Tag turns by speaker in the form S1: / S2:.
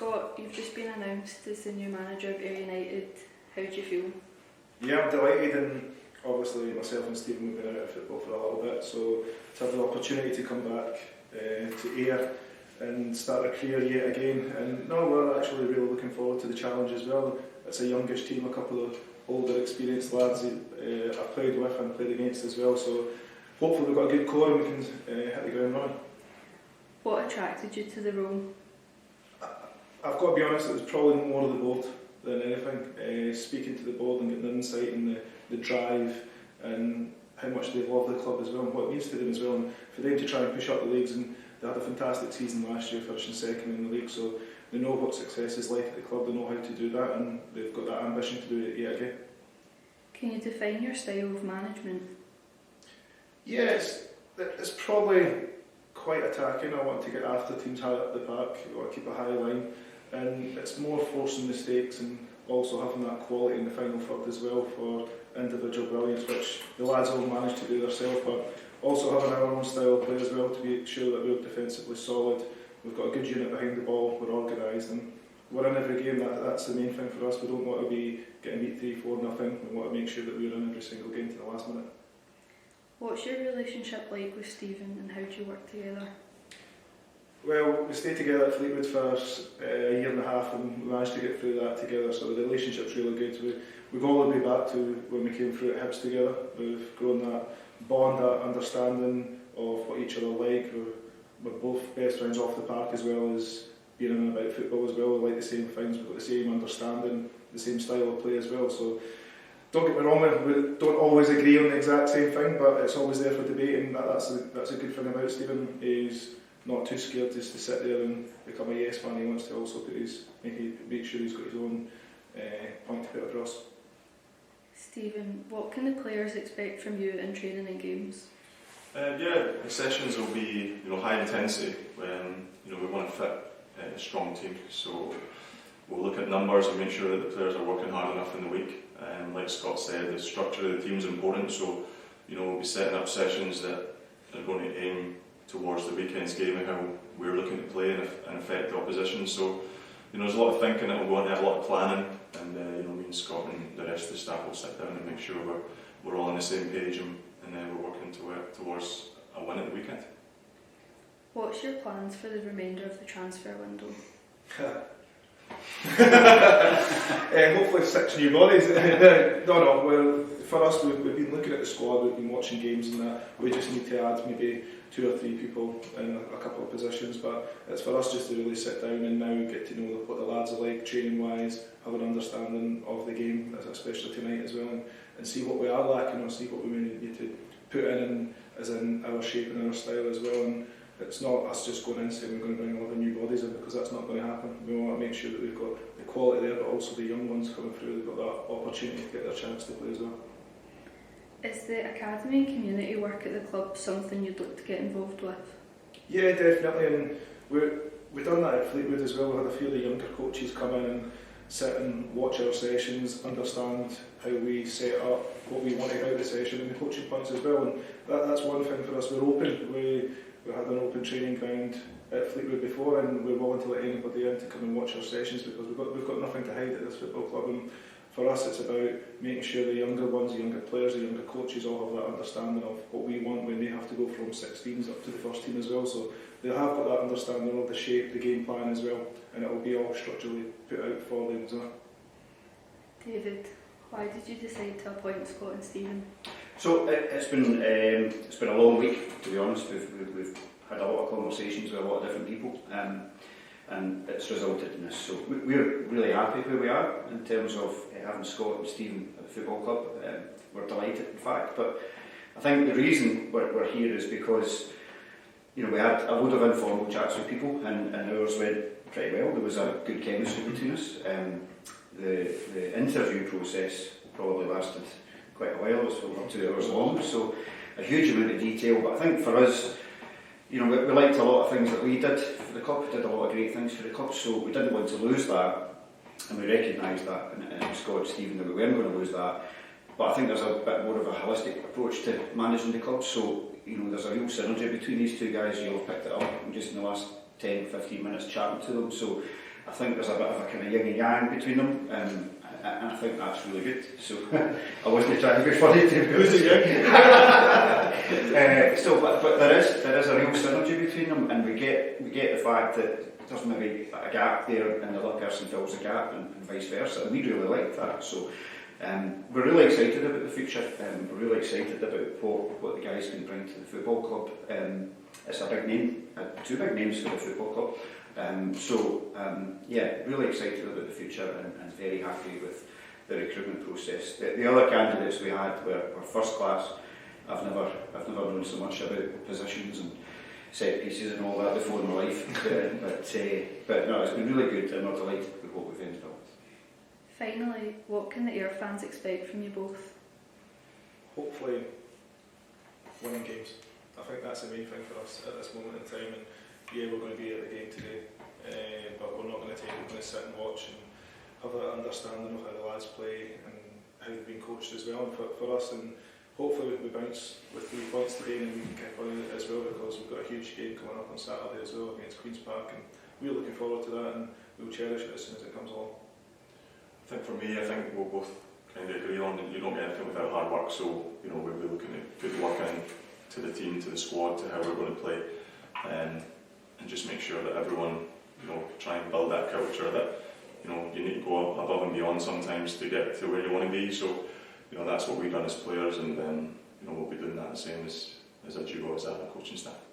S1: Scott, you've just been announced as the new manager of Ayr United. How do you feel?
S2: Yeah, I'm delighted, and obviously myself and Stephen have been out of football for a little bit, so to have the opportunity to come back to Ayr and start a career yet again. And no, we're actually really looking forward to the challenge as well. It's a youngish team, a couple of older experienced lads I've played with and played against as well, so hopefully we've got a good core and we can hit the ground running.
S1: What attracted you to the role?
S2: I've got to be honest, it was probably more of the board than anything. Speaking to the board and getting the insight and the drive and how much they love the club as well and what it means to them as well, and for them to try and push up the leagues. And they had a fantastic season last year, finishing second in the league, so they know what success is like at the club, they know how to do that, and they've got that ambition to do it yet again.
S1: Can you define your style of management?
S2: Yeah, it's probably quite attacking. I want to get after teams high up the park, I want to keep a high line, and it's more forcing mistakes and also having that quality in the final third as well for individual brilliance, which the lads all managed to do themselves, but also having our own style of play as well to be sure that we're defensively solid. We've got a good unit behind the ball, we're organised, and we're in every game. That's the main thing for us. We don't want to be getting beat 3-4-0. We want to make sure that we're in every single game to the last minute.
S1: What's your relationship like with Stephen and how do you work together?
S2: Well, we stayed together at Fleetwood for a year and a half and we managed to get through that together, so the relationship's really good. We've all the way back to when we came through at Hibs together. We've grown that bond, that understanding of what each other like. We're both best friends off the park as well as being in and about football as well. We like the same things, we've got the same understanding, the same style of play as well. So don't get me wrong, we don't always agree on the exact same thing, but it's always there for debate, and that's a good thing about Stephen. He's not too scared just to sit there and become a yes man. He wants to also make sure he's got his own point to put across.
S3: Stephen, what can the players expect from you in training and games?
S4: The sessions will be high intensity. We want to fit a strong team, so we'll look at numbers and make sure that the players are working hard enough in the week. Like Scott said, the structure of the team is important, so we'll be setting up sessions that are going to aim towards the weekend's game and how we're looking to play and affect the opposition. So there's a lot of thinking that we'll go on, have a lot of planning, and me and Scott and the rest of the staff will sit down and make sure we're all on the same page and we're working towards a win at the weekend.
S3: What's your plans for the remainder of the transfer window?
S2: Hopefully 6 new bodies. No. Well, for us, we've been looking at the squad, we've been watching games and that. We just need to add maybe 2 or 3 people in a couple of positions, but it's for us just to really sit down and now get to know what the lads are like training wise, have an understanding of the game, especially tonight as well, and see what we are lacking or see what we may need to put in as in our shape and our style as well. And it's not us just going in saying we're going to bring 11 new bodies in, because that's not going to happen. We want to make sure that we've got the quality there, but also the young ones coming through, they've got that opportunity to get their chance to play as well.
S3: Is the academy and community work at the club something you'd look to get involved with?
S2: Yeah, definitely, and we've done that at Fleetwood as well. We had a few of the younger coaches come in and sit and watch our sessions, understand how we set up, what we wanted out of the session, and the coaching points as well. And that's one thing for us. We're open. We had an open training ground at Fleetwood before, and we're willing to let anybody in to come and watch our sessions, because we've got nothing to hide at this football club. And for us, it's about making sure the younger ones, the younger players, the younger coaches all have that understanding of what we want when they have to go from 16s up to the first team as well. So they have got that understanding of the shape, the game plan as well, and it will be all structurally put out for them as well.
S3: David, why did you decide to appoint Scott and Stephen?
S5: So it's been a long week, to be honest. We've had a lot of conversations with a lot of different people, and it's resulted in this. So we're really happy where we are in terms of having Scott and Stephen at the football club. We're delighted, in fact. But I think the reason we're here is because we had a load of informal chats with people, and ours went pretty well. There was a good chemistry between us. The interview process probably lasted quite a while. It was over 2 hours long, so a huge amount of detail. But I think for us, we liked a lot of things that we did for the club. We did a lot of great things for the club, so we didn't want to lose that, and we recognised that in Scott and Stephen, that we weren't going to lose that. But I think there's a bit more of a holistic approach to managing the club, so there's a real synergy between these two guys. You'll have picked it up just in the last 10-15 minutes chatting to them. So I think there's a bit of a kind of yin and yang between them, and I think that's really good. So I wasn't trying to be funny to be honest. So, but there is a real synergy between them, and we get the fact that there's maybe a gap there, and the other person fills the gap, and vice versa. And we really like that. So we're really excited about the future. We're really excited about what the guys can bring to the football club. It's a big name, 2 big names for the football club. Yeah, really excited about the future and very happy with the recruitment process. The other candidates we had were first class. I've never known so much about positions and set pieces and all that before in my life. But no, it's been really good, and we're delighted with what we've ended up with.
S3: Finally, what can the Ayr fans expect from you both?
S2: Hopefully, winning games. I think that's the main thing for us at this moment in time. And yeah, we're going to be at the game today, but we're not going to take it. We're going to sit and watch and have an understanding of how the lads play and how they've been coached as well. And for us, and hopefully we bounce with 3 points today, and we can kick on it as well, because we've got a huge game coming up on Saturday as well against Queen's Park, and we're looking forward to that, and we'll cherish it as soon as it comes along.
S4: I think for me, I think we'll both kind of agree on that you don't get anything without hard work, so we'll be looking to put the work in to the team, to the squad, to how we're going to play, and just make sure that everyone, try and build that culture that, you need to go above and beyond sometimes to get to where you want to be. So, that's what we've done as players, and we'll be doing that the same as a duo, as a coaching staff.